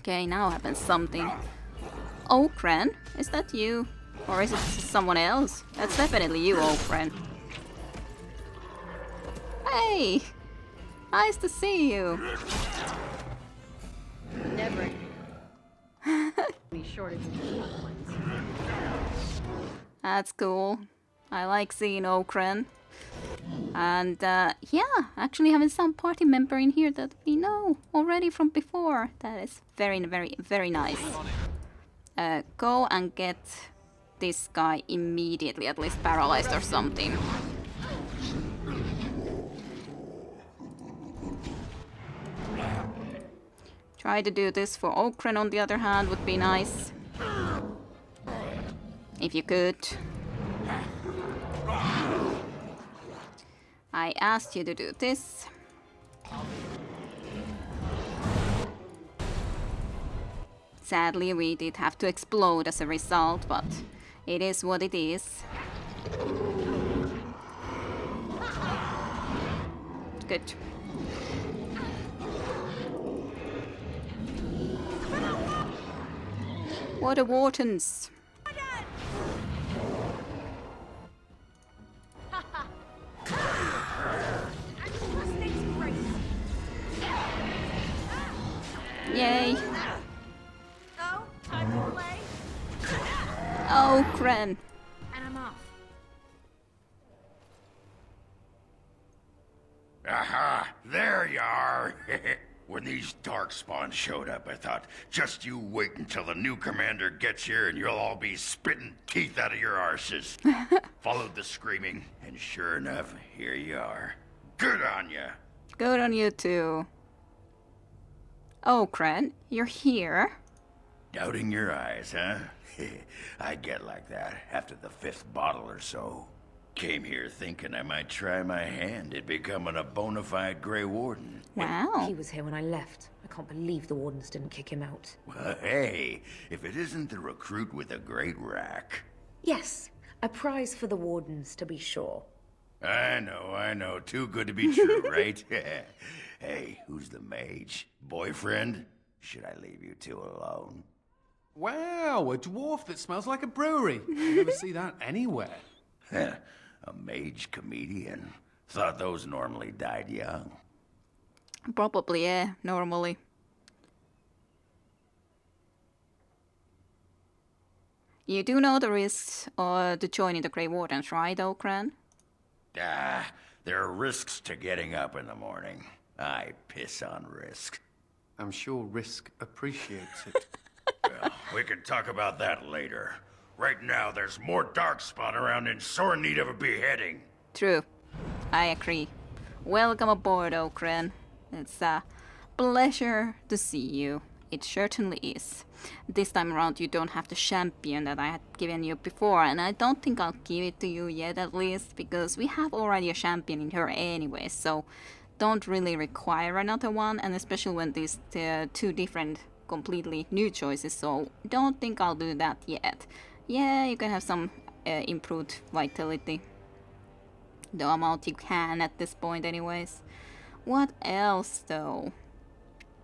Okay, now happens something. Okran, is that you? Or is it someone else? That's definitely you, Okran. Hey! Nice to see you. Never. Any shortage of points. That's cool. I like seeing Okran. And yeah, actually having some party member in here that we know already from before. That is very, very, very nice. Go and get this guy immediately, at least paralyzed or something. Try to do this for Okran on the other hand would be nice. If you could. I asked you to do this. Sadly, we did have to explode as a result, but it is what it is. Good. What are Wardens? Yay! Oh, time to play. Oh, Kren. And I'm off. Aha! There you are! When these Darkspawn showed up, I thought, just you wait until the new commander gets here and you'll all be spitting teeth out of your arses. Followed the screaming, and sure enough, here you are. Good on ya! Good on you too. Oh, Kren, you're here. Doubting your eyes, huh? I get like that after the 5th bottle or so. Came here thinking I might try my hand at becoming a bona fide Grey Warden. Wow. He was here when I left. I can't believe the Wardens didn't kick him out. Well, hey, if it isn't the recruit with a great rack. Yes, a prize for the Wardens, to be sure. I know. Too good to be true, right? Hey, who's the mage? Boyfriend? Should I leave you two alone? Wow, a dwarf that smells like a brewery. You never see that anywhere. A mage comedian. Thought those normally died young. Probably, yeah, normally. You do know the risks to joining the Grey Wardens, right, Okran? There are risks to getting up in the morning. I piss on risk. I'm sure Risk appreciates it. Well, we can talk about that later. Right now, there's more Darkspawn around in sore need of a beheading. True. I agree. Welcome aboard, Okran. It's a pleasure to see you. It certainly is. This time around you don't have the champion that I had given you before, and I don't think I'll give it to you yet at least, because we have already a champion in her anyway, so don't really require another one, and especially when these two different, completely new choices, so don't think I'll do that yet. Yeah, you can have some improved vitality. The amount you can at this point anyways. What else though?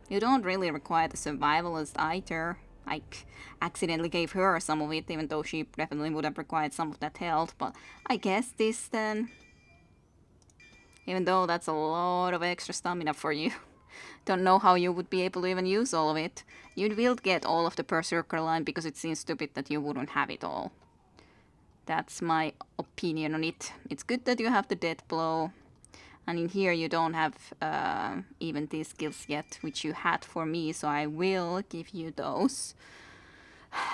You don't really require the survivalist either. I accidentally gave her some of it, even though she definitely would have required some of that health, but I guess this then. Even though that's a lot of extra stamina for you. Don't know how you would be able to even use all of it. You will get all of the Berserker line because it seems stupid that you wouldn't have it all. That's my opinion on it. It's good that you have the Death Blow. And in here you don't have even these skills yet, which you had for me, so I will give you those.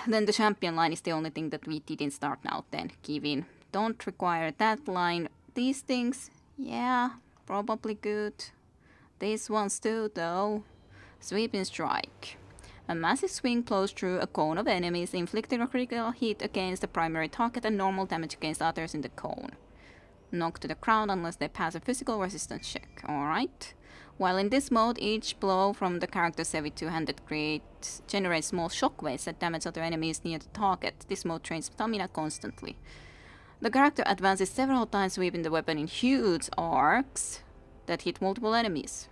Then the champion line is the only thing that we didn't start now then, giving. Don't require that line. These things, yeah, probably good. These ones too, though. Sweeping Strike. A massive swing blows through a cone of enemies, inflicting a critical hit against the primary target and normal damage against others in the cone. Knocked to the ground unless they pass a physical resistance check. Alright. While in this mode, each blow from the character's heavy two-handed generates small shockwaves that damage other enemies near the target. This mode drains stamina constantly. The character advances several times, sweeping the weapon in huge arcs that hit multiple enemies.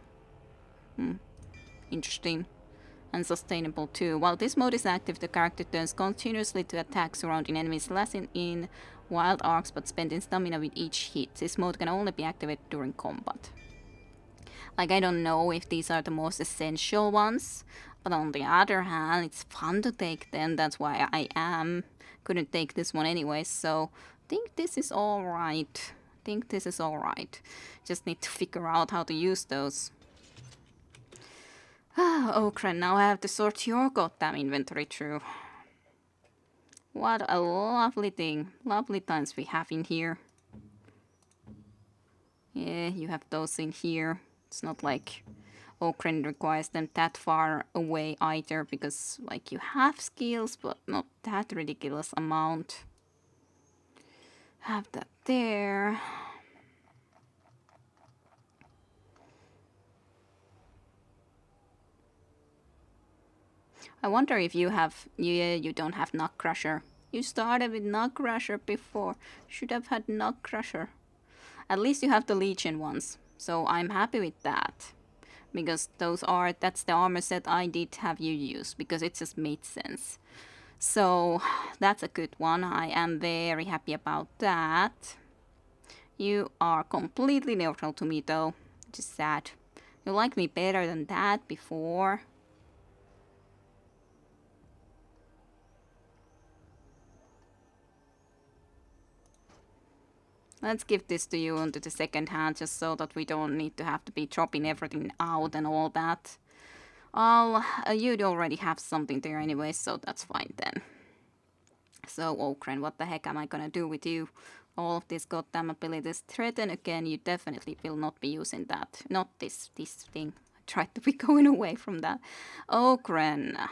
Interesting. and sustainable too. While this mode is active, the character turns continuously to attack surrounding enemies, lasting in wild arcs but spending stamina with each hit. This mode can only be activated during combat. Like, I don't know if these are the most essential ones, but on the other hand, it's fun to take them. That's why couldn't take this one anyway, so I think this is alright. Just need to figure out how to use those. Okran, now I have to sort your goddamn inventory through. What a lovely thing. Lovely times we have in here. Yeah, you have those in here. It's not like Okran requires them that far away either, because like you have skills, but not that ridiculous amount. Have that there. I wonder if you have... you don't have Knock Crusher. You started with Knock Crusher before. Should have had Knock Crusher. At least you have the Legion ones. So I'm happy with that. Because that's the armor set I did have you use. Because it just made sense. So that's a good one. I am very happy about that. You are completely neutral to me though. Which is sad. You liked me better than that before. Let's give this to you onto the second hand, just so that we don't need to have to be dropping everything out and all that. You'd already have something there anyway, so that's fine then. So, Okran, what the heck am I gonna do with you? All of these goddamn abilities threaten again, you definitely will not be using that. Not this thing. I tried to be going away from that. Okran.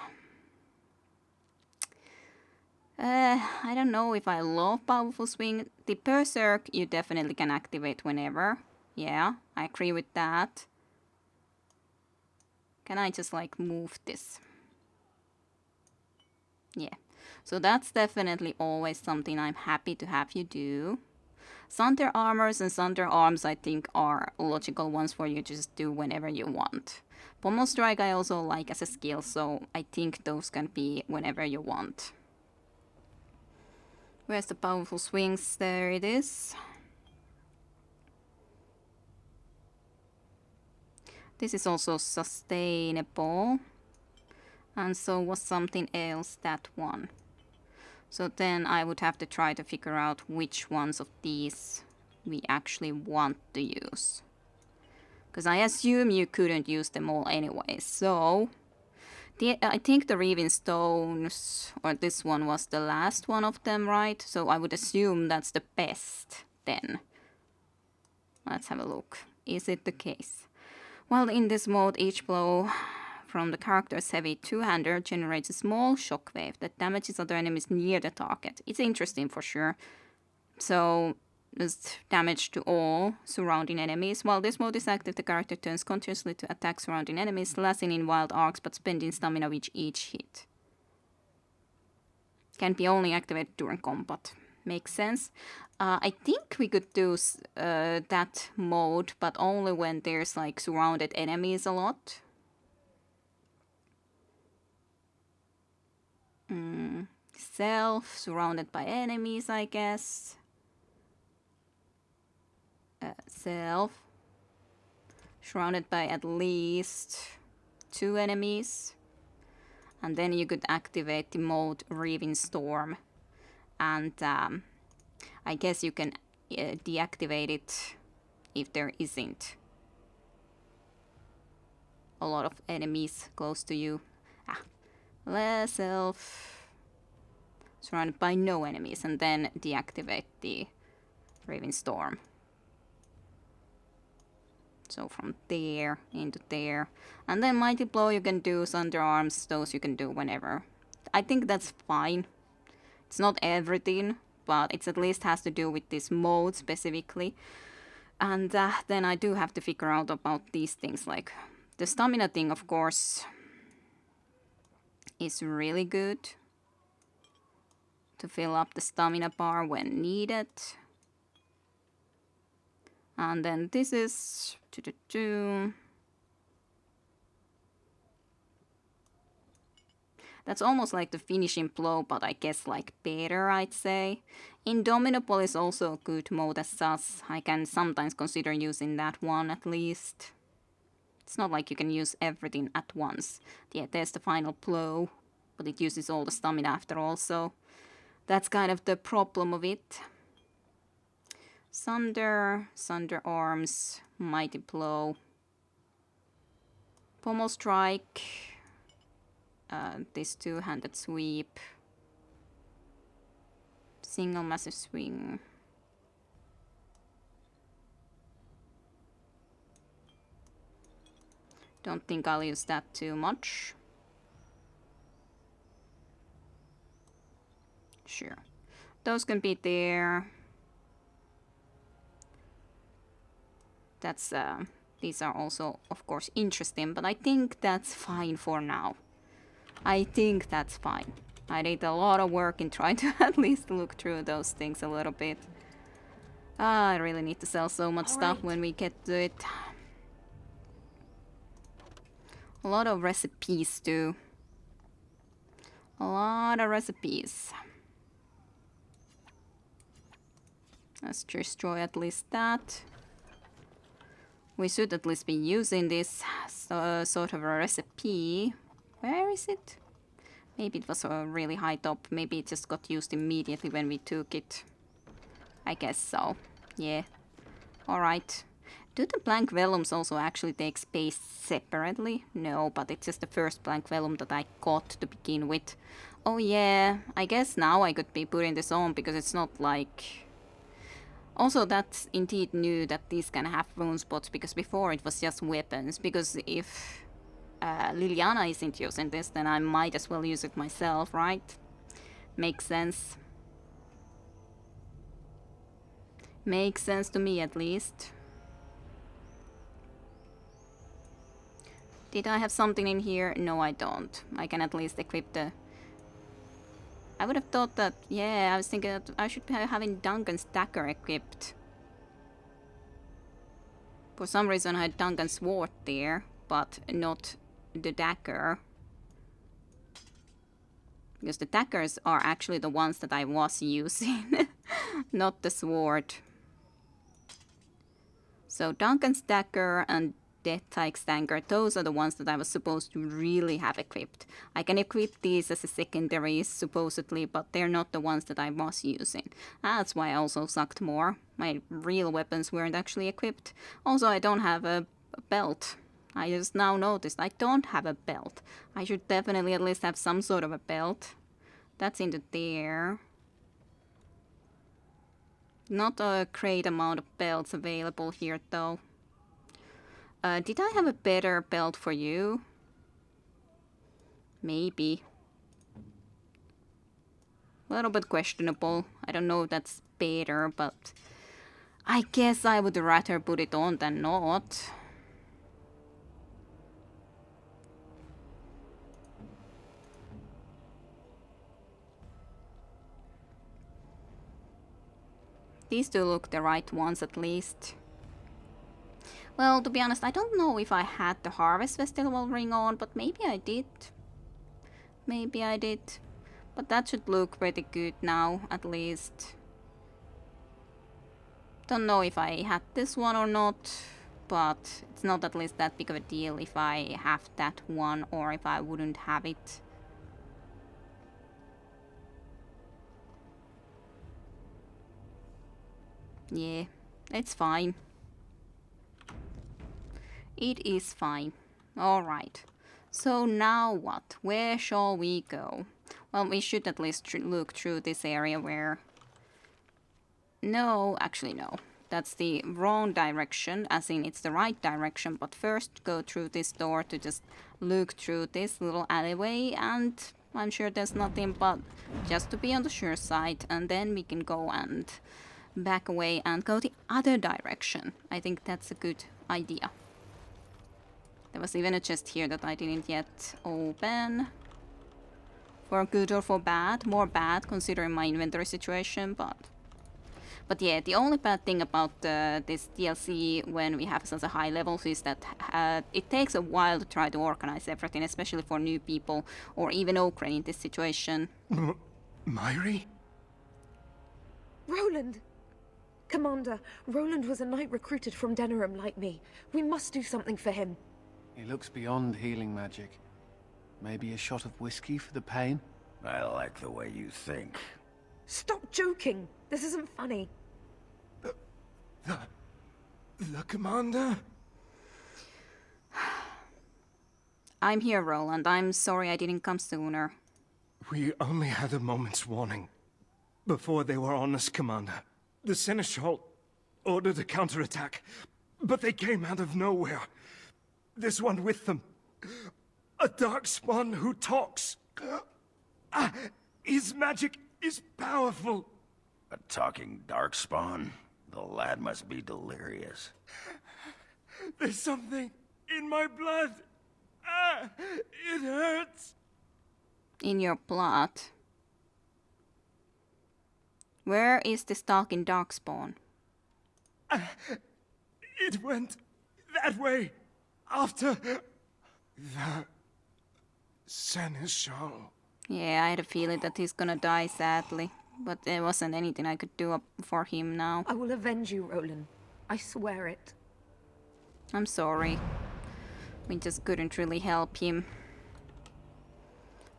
I don't know if I love Powerful Swing. The Berserk you definitely can activate whenever. Yeah, I agree with that. Can I just like move this? Yeah, so that's definitely always something I'm happy to have you do. Sunder Armors and Sunder Arms I think are logical ones for you to just do whenever you want. Pommel Strike I also like as a skill, so I think those can be whenever you want. Where's the Powerful Swings? There it is. This is also sustainable. And so was something else, that one. So then I would have to try to figure out which ones of these we actually want to use. Because I assume you couldn't use them all anyway, so... I think the Reaving Stones, or this one was the last one of them, right? So I would assume that's the best, then. Let's have a look. Is it the case? Well, in this mode, each blow from the character's heavy two-hander generates a small shockwave that damages other enemies near the target. It's interesting for sure. So... Does damage to all surrounding enemies. While this mode is active, the character turns continuously to attack surrounding enemies, lasting in wild arcs but spending stamina with each hit. Can be only activated during combat. Makes sense. I think we could do that mode, but only when there's like surrounded enemies a lot. Self, surrounded by enemies, I guess. Self, surrounded by at least 2 enemies, and then you could activate the mode Reaving Storm, and I guess you can deactivate it if there isn't a lot of enemies close to you. Self, surrounded by no enemies, and then deactivate the Reaving Storm. So from there into there. And then Mighty Blow you can do, Underarms, those you can do whenever. I think that's fine. It's not everything, but it at least has to do with this mode specifically. And then I do have to figure out about these things, like the stamina thing, of course, is really good. To fill up the stamina bar when needed. And then this is That's almost like the finishing blow, but I guess like better, I'd say. Indomitable is also a good mode as such. I can sometimes consider using that one at least. It's not like you can use everything at once. Yeah, there's the final blow, but it uses all the stamina after all, so that's kind of the problem of it. Sunder Arms, Mighty Blow, Pommel Strike, this two-handed sweep, single massive swing. Don't think I'll use that too much. Sure. Those can be there. That's these are also of course interesting, but I think that's fine for now. I think that's fine. I did a lot of work in trying to at least look through those things a little bit. I really need to sell so much stuff when we get to it. A lot of recipes too. A lot of recipes. Let's destroy at least that. We should at least be using this sort of a recipe. Where is it? Maybe it was really high top. Maybe it just got used immediately when we took it. I guess so. Yeah. Alright. Do the blank vellums also actually take space separately? No, but it's just the first blank vellum that I got to begin with. Oh yeah, I guess now I could be putting this on because it's not like... Also, that's indeed new that these can have rune spots, because before it was just weapons. Because if Liliana isn't using this, then I might as well use it myself, right? Makes sense. Makes sense to me, at least. Did I have something in here? No, I don't. I can at least equip the... I would have thought that, yeah, I was thinking that I should be having Duncan's dagger equipped. For some reason I had Duncan's sword there, but not the dagger. Because the daggers are actually the ones that I was using, not the sword. So Duncan's dagger and Death Tyke's dagger, those are the ones that I was supposed to really have equipped. I can equip these as a secondary, supposedly, but they're not the ones that I was using. That's why I also sucked more. My real weapons weren't actually equipped. Also, I don't have a belt. I just now noticed I don't have a belt. I should definitely at least have some sort of a belt. That's into there. Not a great amount of belts available here, though. Did I have a better belt for you? Maybe. A little bit questionable. I don't know if that's better, but I guess I would rather put it on than not. These two look the right ones at least. Well, to be honest, I don't know if I had the Harvest Festival ring on, but maybe I did. Maybe I did. But that should look pretty good now, at least. Don't know if I had this one or not, but it's not at least that big of a deal if I have that one or if I wouldn't have it. Yeah, it's fine. It is fine. Alright. So now what? Where shall we go? Well, we should at least look through this area where... No, actually no. That's the wrong direction, as in it's the right direction, but first go through this door to just look through this little alleyway, and I'm sure there's nothing, but just to be on the sure side, and then we can go and back away and go the other direction. I think that's a good idea. There was even a chest here that I didn't yet open. For good or for bad? More bad, considering my inventory situation, but But yeah, the only bad thing about this DLC when we have such a high levels is that it takes a while to try to organize everything, especially for new people or even Okra in this situation. Myri? Roland! Commander, Roland was a knight recruited from Denerim like me. We must do something for him. He looks beyond healing magic. Maybe a shot of whiskey for the pain? I like the way you think. Stop joking! This isn't funny. The commander? I'm here, Roland. I'm sorry I didn't come sooner. We only had a moment's warning. Before they were on us, Commander. The Seneschal ordered a counterattack, but they came out of nowhere. This one with them. A Darkspawn who talks. His magic is powerful. A talking Darkspawn? The lad must be delirious. There's something in my blood. It hurts. In your blood? Where is this talking Darkspawn? It went that way after the Seneschal. Yeah, I had a feeling that he's gonna die sadly. But there wasn't anything I could do for him now. I will avenge you, Roland. I swear it. I'm sorry. We just couldn't really help him.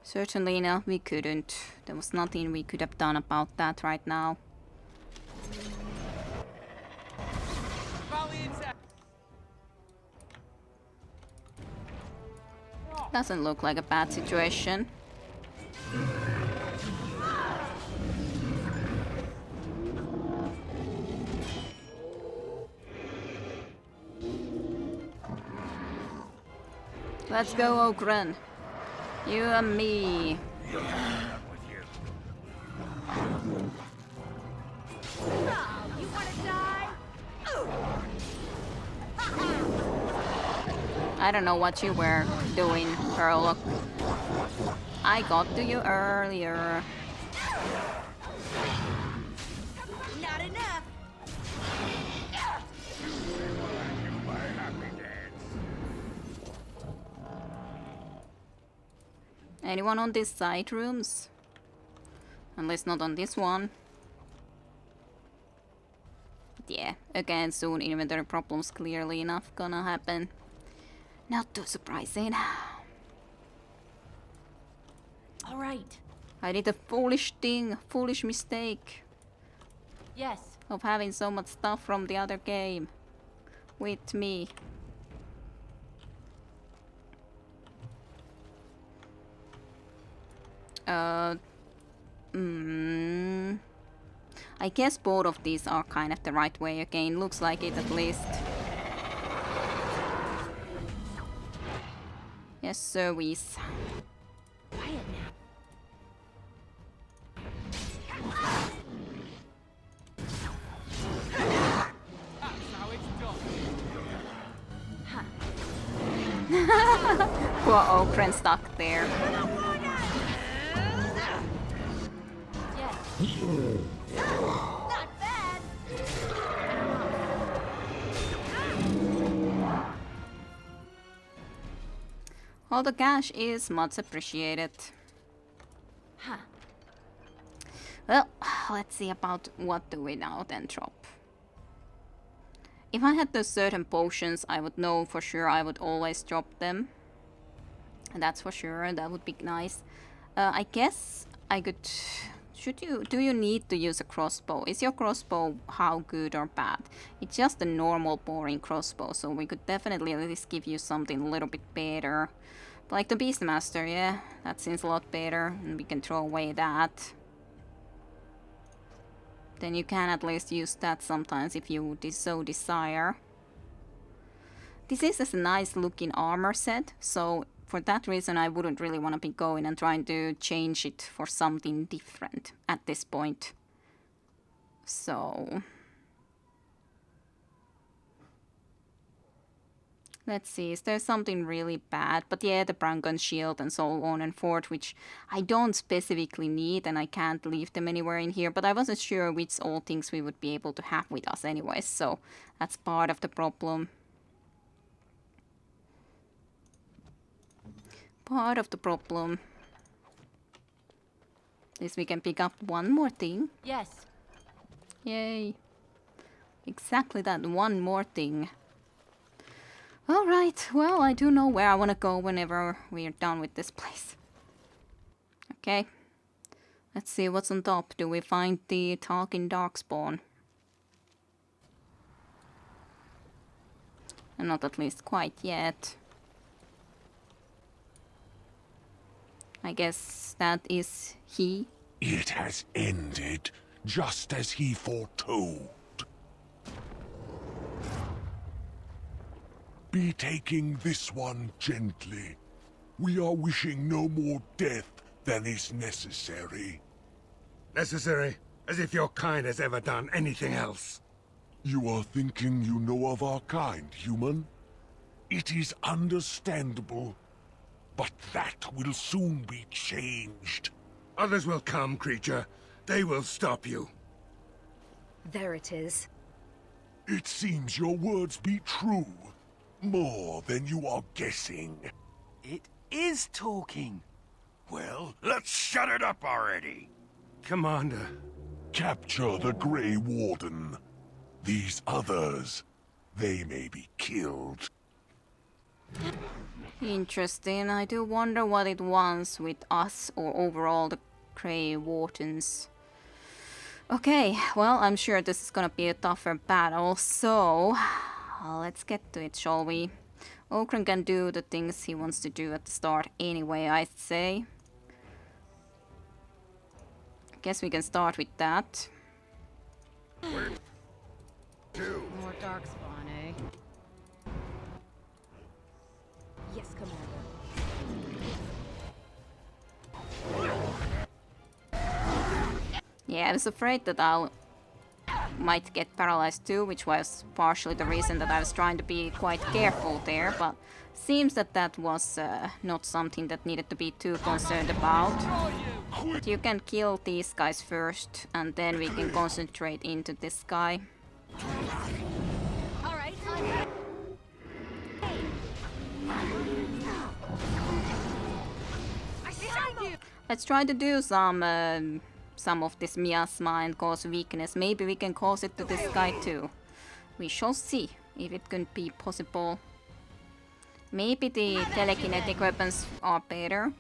Certainly no, we couldn't. There was nothing we could have done about that right now. Doesn't look like a bad situation. Let's go, Ogren. You and me. Oh, you wanna die? I don't know what you were doing, Pearl. Look. I got to you earlier. Not enough. Anyone on these side rooms? Unless not on this one. But yeah, again, soon inventory problems clearly enough gonna happen. Not too surprising. All right. I did a foolish thing, foolish mistake Yes. of having so much stuff from the other game with me. I guess both of these are kind of the right way again. Looks like it at least. Yes, sir, Whis. Quiet now. Poor Okren stuck there. Yes. Not bad. All the cash is much appreciated. Huh. Well, let's see about what do we now then drop. If I had those certain potions, I would know for sure I would always drop them. And that's for sure, that would be nice. I guess I could... Do you need to use a crossbow? Is your crossbow how good or bad? It's just a normal boring crossbow, so we could definitely at least give you something a little bit better. But like the Beastmaster, yeah, that seems a lot better, and we can throw away that. Then you can at least use that sometimes if you so desire. This is a nice looking armor set, so for that reason I wouldn't really want to be going and trying to change it for something different at this point. So... Let's see, is there something really bad? But yeah, the Brangon shield and so on and forth, which I don't specifically need and I can't leave them anywhere in here. But I wasn't sure which all things we would be able to have with us anyways, so that's part of the problem. Part of the problem. At least we can pick up one more thing. Yes. Yay. Exactly that, one more thing. Alright, well, I do know where I want to go whenever we're done with this place. Okay. Let's see what's on top. Do we find the talking Darkspawn? And not at least quite yet. I guess that is he. It has ended, just as he foretold. Be taking this one gently. We are wishing no more death than is necessary. Necessary? As if your kind has ever done anything else. You are thinking you know of our kind, human? It is understandable, but that will soon be changed. Others will come, creature. They will stop you. There it is. It seems your words be true. More than you are guessing. It is talking. Well, let's shut it up already. Commander. Capture the Grey Warden. These others, they may be killed. Interesting. I do wonder what it wants with us or overall the Grey Wardens. Okay, well, I'm sure this is gonna be a tougher battle, so let's get to it, shall we? Okran can do the things he wants to do at the start anyway, I'd say. I guess we can start with that. More Darkspawn, eh? Yes, Commander. Yeah, I was afraid that I might get paralyzed too, which was partially the reason that I was trying to be quite careful there, but seems that that was not something that needed to be too concerned about. But you can kill these guys first, and then we can concentrate into this guy. All right. Let's try to do some of this miasma and cause weakness. Maybe we can cause it to this guy too. We shall see if it can be possible. Maybe the telekinetic weapons are better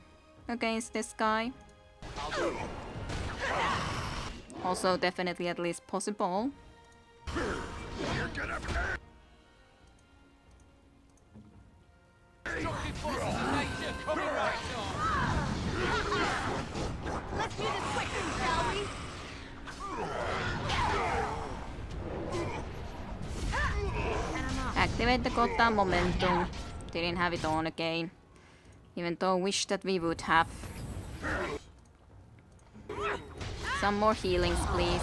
against this guy. Also definitely at least possible. Let's do this quick, shall we? Activate the Gotham momentum. Didn't have it on again. Even though I wish that we would have. Some more healings, please.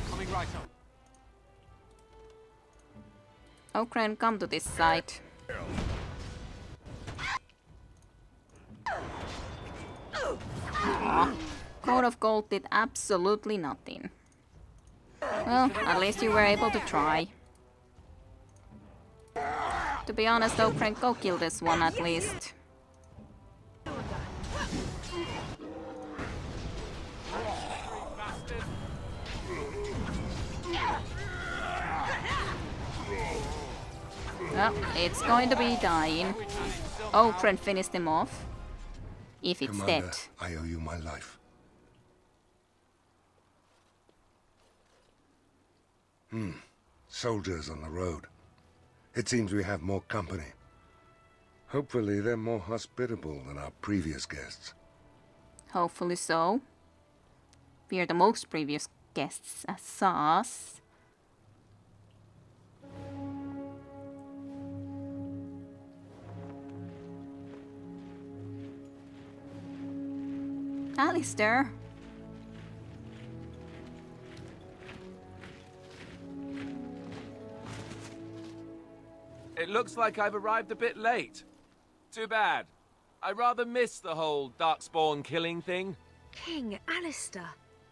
Coming right up. Okran, come to this side. Aw. Code of Gold did absolutely nothing. Well, at least you were able to try. To be honest, Okran, go kill this one at least. Well, it's going to be dying. Okran finished him off. If it's Commander, dead. I owe you my life. Soldiers on the road. It seems we have more company. Hopefully they're more hospitable than our previous guests. Hopefully so. We are the most previous guests as us. Alistair. looks like I've arrived a bit late. Too bad. I rather missed the whole Darkspawn killing thing. King Alistair.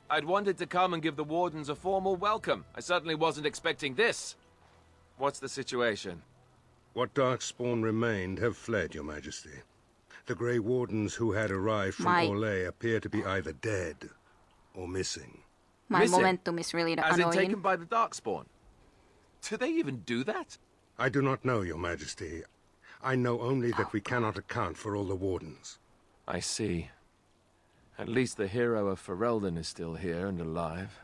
I'd wanted to come and give the Wardens a formal welcome. I certainly wasn't expecting this. What's the situation? What Darkspawn remained have fled, Your Majesty. The Grey Wardens who had arrived from Orlais appear to be either dead or missing. My Missing? momentum is really As in annoying. taken by the Darkspawn? Do they even do that? I do not know, Your Majesty. I know only that we cannot account for all the Wardens. I see. At least the hero of Ferelden is still here and alive.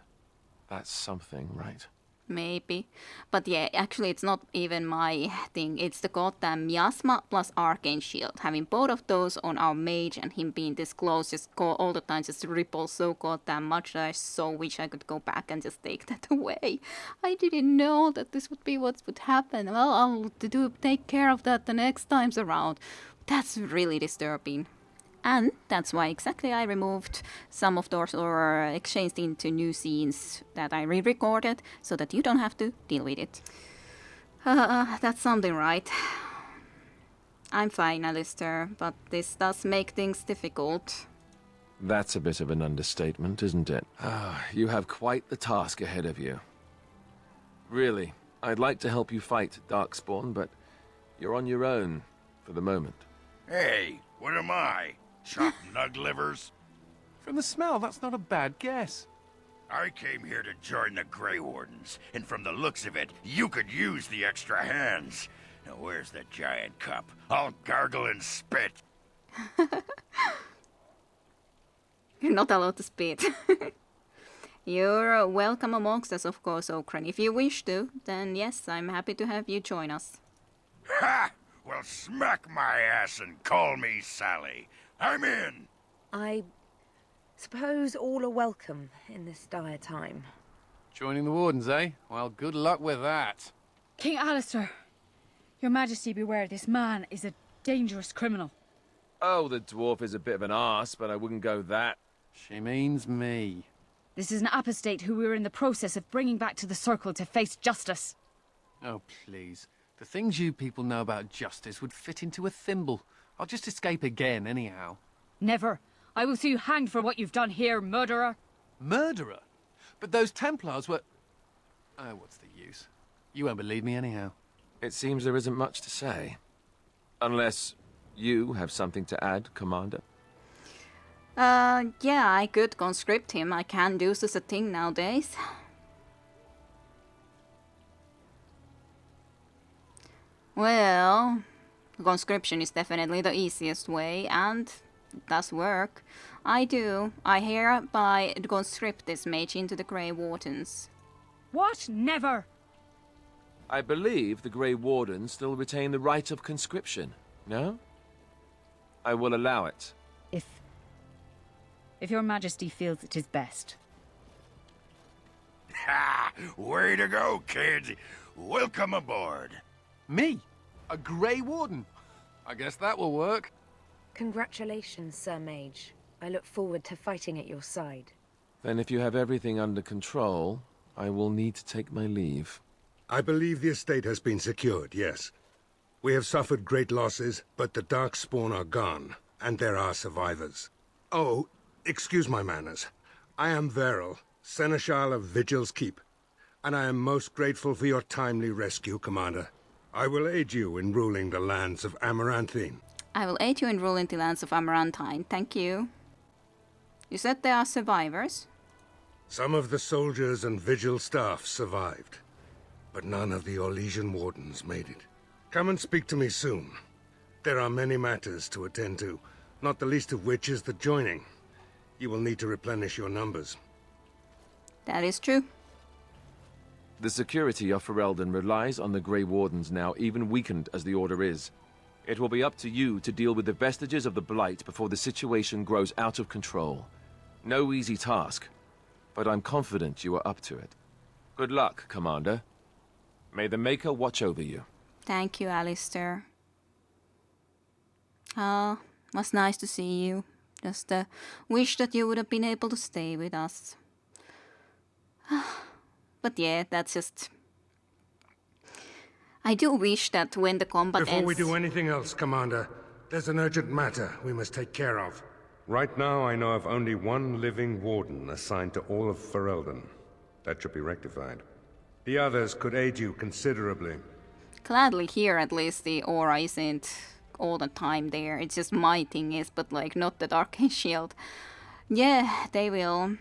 That's something, right? Maybe. But yeah, actually it's not even my thing. It's the goddamn Miasma plus Arcane Shield. Having both of those on our mage and him being this close just all the time just ripples so goddamn much that I so wish I could go back and just take that away. I didn't know that this would be what would happen. Well, I'll take care of that the next times around. That's really disturbing. And that's why exactly I removed some of those or exchanged into new scenes that I re-recorded so that you don't have to deal with it. That's something, right? I'm fine, Alistair, but this does make things difficult. That's a bit of an understatement, isn't it? You have quite the task ahead of you. Really, I'd like to help you fight Darkspawn, but you're on your own for the moment. Hey, what am I? Chopped nug livers? From the smell, that's not a bad guess. I came here to join the Grey Wardens, and from the looks of it, you could use the extra hands. Now where's the giant cup? I'll gargle and spit. You're not allowed to spit. You're welcome amongst us, of course, Okran. If you wish to, then yes, I'm happy to have you join us. Ha! Well, smack my ass and call me Sally. I'm in. I suppose all are welcome in this dire time. Joining the Wardens, eh? Well, good luck with that. King Alistair, Your Majesty beware, this man is a dangerous criminal. Oh, the dwarf is a bit of an arse, but I wouldn't go that. She means me. This is an apostate who we were in the process of bringing back to the Circle to face justice. Oh, please. The things you people know about justice would fit into a thimble. I'll just escape again, anyhow. Never. I will see you hanged for what you've done here, murderer. Murderer? But those Templars were... Oh, what's the use? You won't believe me anyhow. It seems there isn't much to say. Unless you have something to add, Commander. Yeah, I could conscript him. I can do such a thing nowadays. Well, conscription is definitely the easiest way, and it does work. I hereby conscript this mage into the Grey Wardens. What? Never! I believe the Grey Wardens still retain the right of conscription, no? I will allow it. If Your Majesty feels it is best. Ha! Way to go, kids. Welcome aboard. Me? A Grey Warden? I guess that will work. Congratulations, Sir Mage. I look forward to fighting at your side. Then if you have everything under control, I will need to take my leave. I believe the estate has been secured, yes. We have suffered great losses, but the Darkspawn are gone, and there are survivors. Oh, excuse my manners. I am Veril, Seneschal of Vigil's Keep, and I am most grateful for your timely rescue, Commander. I will aid you in ruling the lands of Amaranthine. I will aid you in ruling the lands of Amaranthine. Thank you. You said there are survivors? Some of the soldiers and Vigil staff survived, but none of the Orlesian Wardens made it. Come and speak to me soon. There are many matters to attend to, not the least of which is the joining. You will need to replenish your numbers. That is true. The security of Ferelden relies on the Grey Wardens now, even weakened as the Order is. It will be up to you to deal with the vestiges of the Blight before the situation grows out of control. No easy task, but I'm confident you are up to it. Good luck, Commander. May the Maker watch over you. Thank you, Alistair. Was nice to see you. Just wish that you would have been able to stay with us. But yeah, that's just... I do wish that when the combat Before ends... we do anything else, Commander, there's an urgent matter we must take care of. Right now, I know of only one living Warden assigned to all of Ferelden. That should be rectified. The others could aid you considerably. Gladly here, at least the aura isn't all the time there. It's just my thing is, but like not the Arcane Shield. Yeah, they will.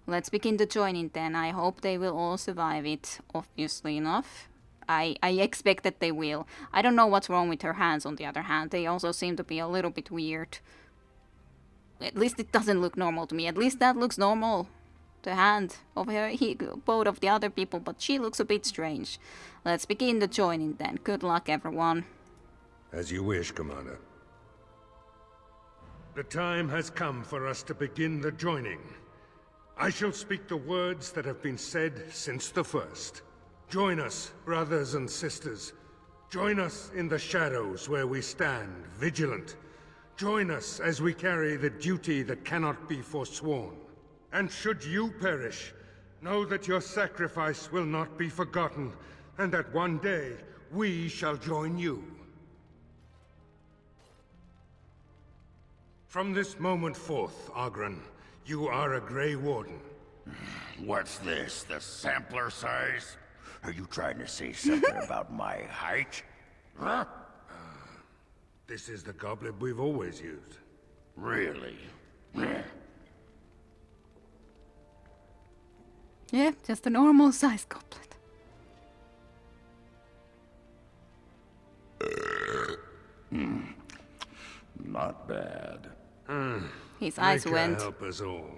Let's begin the joining then. I hope they will all survive it, obviously enough. I expect that they will. I don't know what's wrong with her hands on the other hand. They also seem to be a little bit weird. At least it doesn't look normal to me. At least that looks normal. The hand of her, both of the other people, but she looks a bit strange. Let's begin the joining then. Good luck, everyone. As you wish, Commander. The time has come for us to begin the joining. I shall speak the words that have been said since the first. Join us, brothers and sisters. Join us in the shadows where we stand, vigilant. Join us as we carry the duty that cannot be forsworn. And should you perish, know that your sacrifice will not be forgotten, and that one day we shall join you. From this moment forth, Oghren, you are a Grey Warden. What's this, the sampler size? Are you trying to say something about my height? Huh? This is the goblet we've always used. Really? Yeah, just a normal size goblet. Not bad. His eyes May went. God help us all.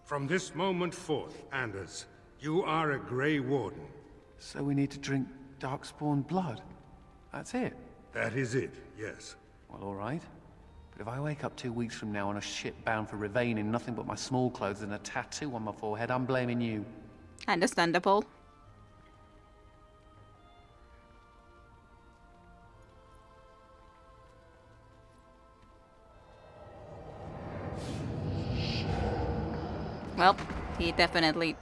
From this moment forth, Anders, you are a Grey Warden. So we need to drink Darkspawn blood? That's it? That is it, yes. Well, all right. But if I wake up 2 weeks from now on a ship bound for Rivain in nothing but my small clothes and a tattoo on my forehead, I'm blaming you. Understandable. Well, he definitely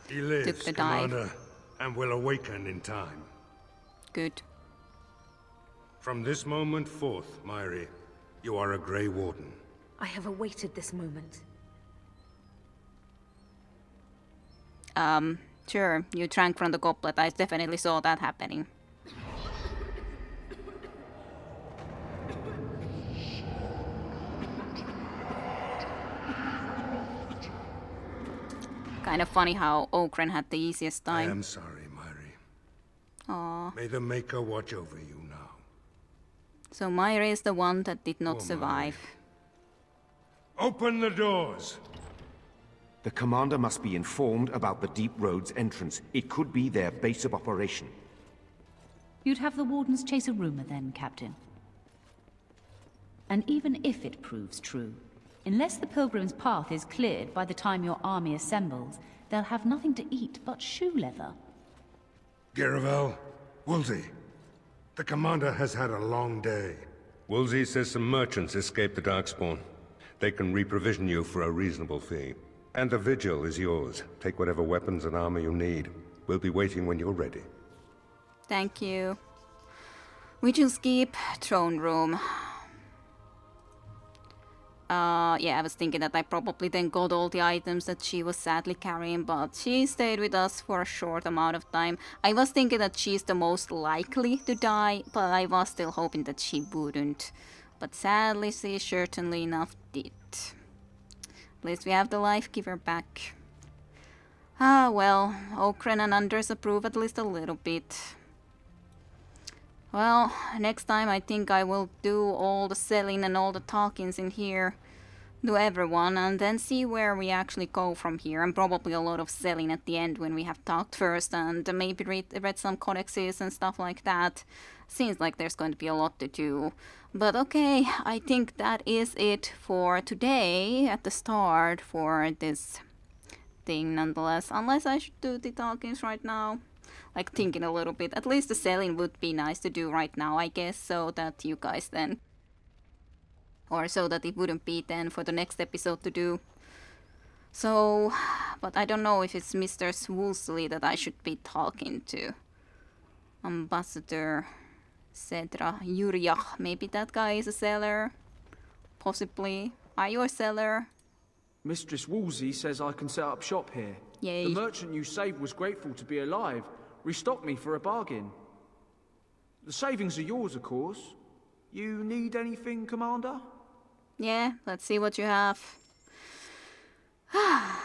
He lives, took the dive. Commander, and will awaken in time. Good. From this moment forth, Myri, you are a Grey Warden. I have awaited this moment. Sure, you drank from the goblet. I definitely saw that happening. Kind of funny how Oghren had the easiest I time. am sorry, Myri. Aww. May the Maker watch over you now. So Myra is the one that did not Oh, survive. Open the doors! The commander must be informed about the Deep Road's entrance. It could be their base of operation. You'd have the Wardens chase a rumor then, Captain. And even if it proves true, unless the Pilgrim's path is cleared by the time your army assembles, they'll have nothing to eat but shoe leather. Garavel, Woolsey, the commander has had a long day. Woolsey says some merchants escaped the Darkspawn. They can reprovision you for a reasonable fee. And the Vigil is yours. Take whatever weapons and armor you need. We'll be waiting when you're ready. Thank you. Vigil's Keep, throne room. Yeah, I was thinking that I probably then got all the items that she was sadly carrying, but she stayed with us for a short amount of time. I was thinking that she's the most likely to die, but I was still hoping that she wouldn't. But sadly, she certainly enough did. At least we have the life giver back. Ah, well, Oghren and Anders approve at least a little bit. Well, next time I think I will do all the selling and all the talkings in here to everyone and then see where we actually go from here. And probably a lot of selling at the end when we have talked first and maybe read some codexes and stuff like that. Seems like there's going to be a lot to do. But okay, I think that is it for today at the start for this thing nonetheless. Unless I should do the talkings right now. Like thinking a little bit. At least the selling would be nice to do right now, I guess, so that you guys then... Or so that it wouldn't be then for the next episode to do. So, but I don't know if it's Mr. Swoosley that I should be talking to. Ambassador Cedra Yuriach. Maybe that guy is a seller. Possibly. Are you a seller? Mistress Woolsey says I can set up shop here. Yay. The merchant you saved was grateful to be alive. Restocked me for a bargain. The savings are yours, of course. You need anything, Commander? Yeah, let's see what you have.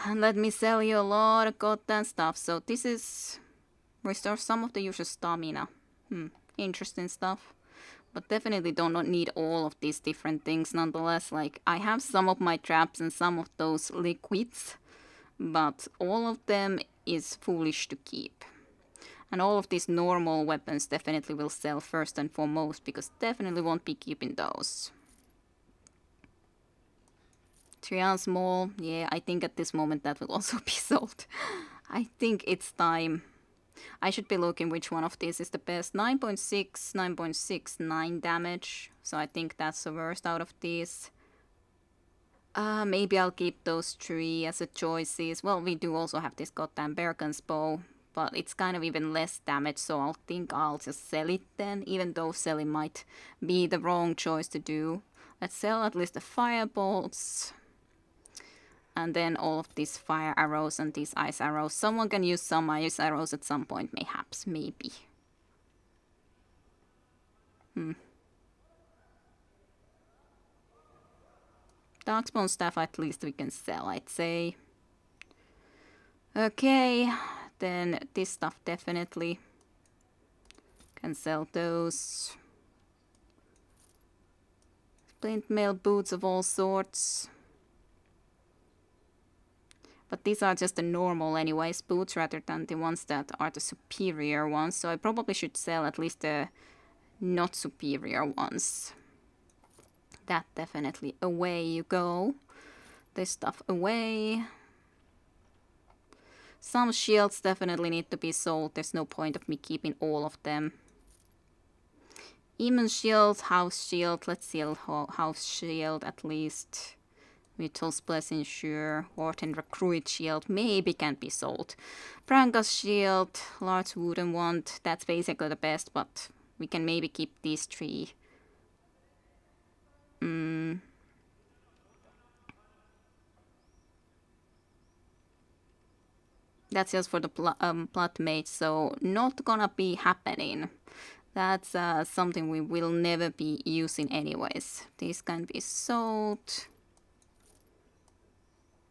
And let me sell you a lot of goddamn stuff. So this is... restore some of the usual stamina. Interesting stuff. But definitely do not need all of these different things nonetheless. Like, I have some of my traps and some of those liquids. But all of them is foolish to keep. And all of these normal weapons definitely will sell first and foremost. Because definitely won't be keeping those. Trial small. Yeah, I think at this moment that will also be sold. I think it's time. I should be looking which one of these is the best. 9.6, 9.6, 9 damage. So I think that's the worst out of these. Maybe I'll keep those 3 as a choices. Well, we do also have this goddamn Bergen's bow. But it's kind of even less damage. So I think I'll just sell it then. Even though selling might be the wrong choice to do. Let's sell at least the firebolts. And then all of these fire arrows and these ice arrows. Someone can use some ice arrows at some point, mayhaps, maybe. Darkspawn staff at least we can sell, I'd say. Okay, then this stuff definitely can sell those. Splint mail boots of all sorts. But these are just the normal anyways boots rather than the ones that are the superior ones. So I probably should sell at least the not superior ones. That definitely away you go. This stuff away. Some shields definitely need to be sold. There's no point of me keeping all of them. Demon shield, house shield. Let's sell house shield at least. Vigil's blessing, sure. Warden recruit shield maybe can be sold. Branga's shield, large wooden wand. That's basically the best, but we can maybe keep these 3. That's just for the blood mage, so not gonna be happening. That's something we will never be using anyways. These can be sold.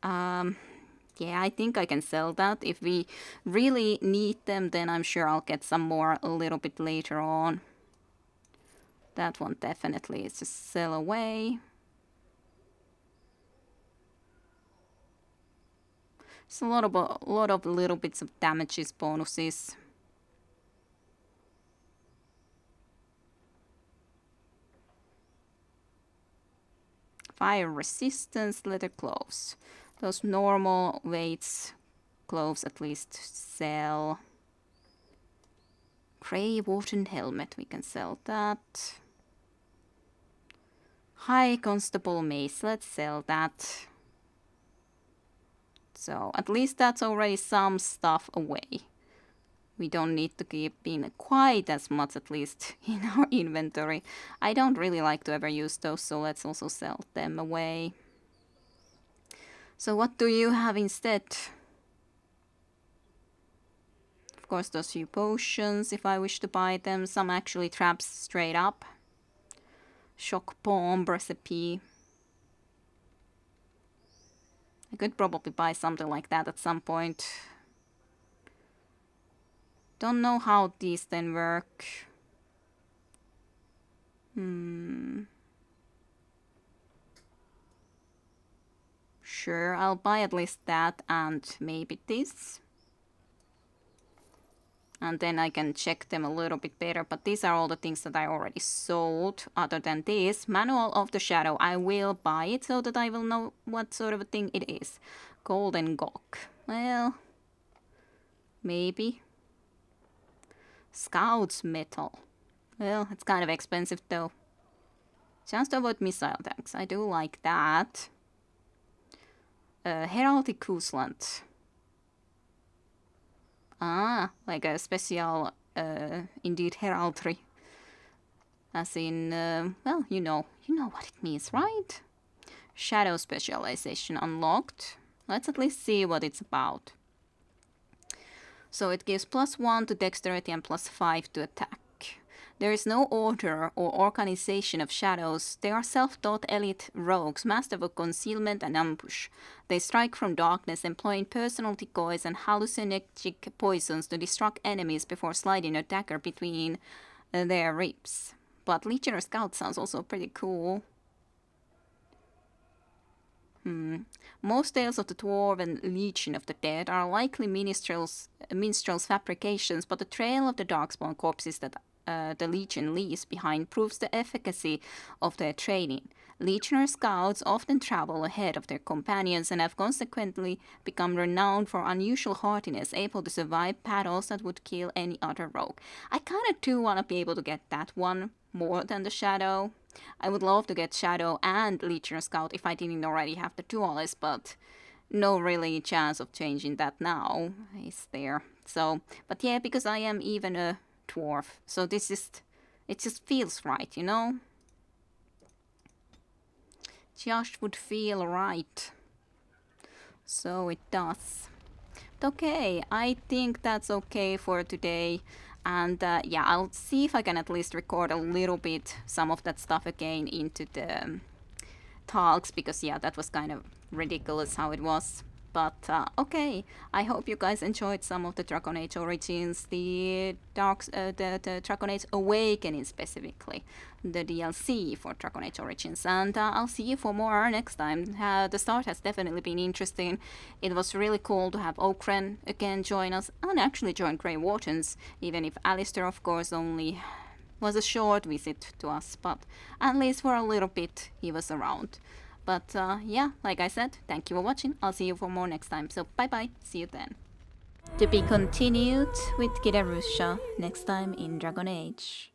Yeah, I think I can sell that. If we really need them, then I'm sure I'll get some more a little bit later on. That one definitely is just sell away. It's a lot of little bits of damages bonuses. Fire resistance, leather gloves. Those normal weights gloves at least sell. Grey Warden helmet, we can sell that. High Constable mace, let's sell that. So at least that's already some stuff away. We don't need to keep in quite as much, at least in our inventory. I don't really like to ever use those, so let's also sell them away. So what do you have instead? Of course, those few potions, if I wish to buy them. Some actually traps straight up. Shock bomb recipe. I could probably buy something like that at some point. Don't know how these then work. Sure, I'll buy at least that and maybe this. And then I can check them a little bit better. But these are all the things that I already sold. Other than this, Manual of the Shadow. I will buy it so that I will know what sort of a thing it is. Golden Gawk. Well, maybe. Scout's Metal. Well, it's kind of expensive though. Chance to avoid missile attacks. I do like that. Heraldic Kusland. Ah, like a special, indeed, heraldry. As in, well, you know what it means, right? Shadow Specialization unlocked. Let's at least see what it's about. So it gives +1 to dexterity and +5 to attack. There is no order or organization of shadows. They are self-taught elite rogues, master of concealment and ambush. They strike from darkness, employing personal decoys and hallucinogenic poisons to distract enemies before sliding a dagger between their ribs. But Legionnaire Scout sounds also pretty cool. Most tales of the Dwarven Legion of the Dead are likely minstrels' fabrications, but the trail of the Darkspawn corpses that the Legion leaves behind proves the efficacy of their training. Legionnaire Scouts often travel ahead of their companions and have consequently become renowned for unusual hardiness, able to survive battles that would kill any other rogue. I kind of do want to be able to get that one more than the Shadow. I would love to get Shadow and Legionnaire Scout if I didn't already have the Duelist, but no really chance of changing that now, is there? So, but yeah, because I am even a dwarf, so it just feels right, you know? Just would feel right. So it does. But okay, I think that's okay for today. And yeah, I'll see if I can at least record a little bit some of that stuff again into the talks, because yeah, that was kind of ridiculous how it was. But okay, I hope you guys enjoyed some of the Dragon Age Origins, the Dragon Age Awakening specifically, the DLC for Dragon Age Origins, and I'll see you for more next time. The start has definitely been interesting. It was really cool to have Okren again join us, and actually join Grey Wardens, even if Alistair, of course, only was a short visit to us, but at least for a little bit he was around. But yeah, like I said, thank you for watching. I'll see you for more next time. So bye bye, see you then. To be continued with Kidarusha next time in Dragon Age.